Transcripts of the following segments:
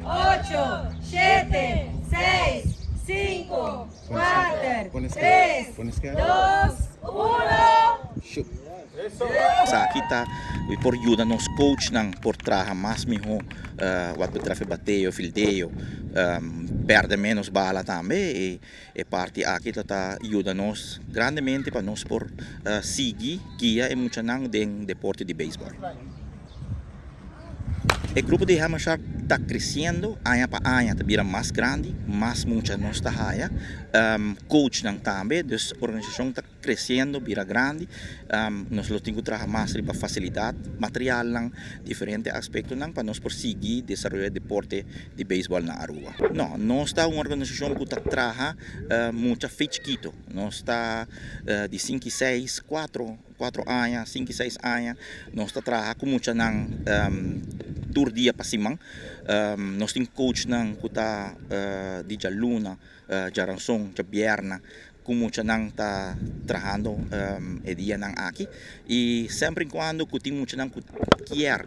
8, 7, 6, 5, 4, 3, 2, 1. Shoot. Sa kita por ayuda nos coach ng por traha mas miho what betreffet bateo fildeo perde menos bala tambe e parti aqui ta ayuda nos grandemente para nos por sigi guia e mucha nang den deporte de baseball. El grupo de Hammer Shark está creciendo año para año, está vira más grande, más mucha nos está haya. Coach nang tambe, dus organización está creciendo, vira grande. Nos lo tengo trabajar más riba facilidad, material nang diferentes aspectos nang para nos por seguir desarrollar deporte de béisbol na Aruba. No, no está una organización que está trabaja mucha fecha quito, no está de 5 y 6, 4 anos, 5 e 6 anos, nós está trabalhando com muita nang tour dia pasimang, nós tem coach nang kuta di Luna, Jaransong, Bierna, com muita nang tá trabalhando e dia nang aqui e sempre quando que tem muita nang quer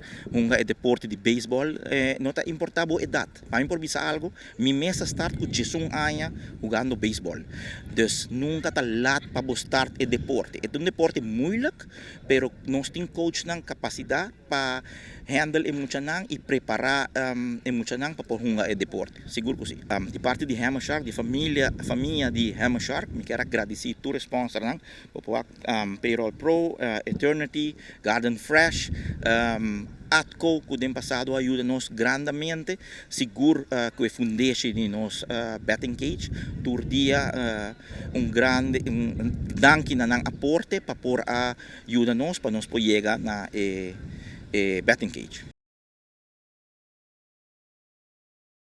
é deporte de beisebol não está importado a idade. Para mim por bisa algo, mi mesa start com 11 anos jogando beisebol. Dus nunca tá lat para start e deporte. É deporte moeilijk, pero nós tem coach nang capacidade para handle muita nang e preparar muita nang para hunga e deporte. Seguro que sim. De parte de Hammer Shark, de família de Hammer Shark, me quero agradecer tu sponsor nang Payroll Pro, Eternity, Garden Fresh, Atco que tem passado ajuda nos grandemente, seguro que fundeixe de nos betting cage, tur dia grande danke na nang aporte para por ajuda nos para nos chegar na betting cage.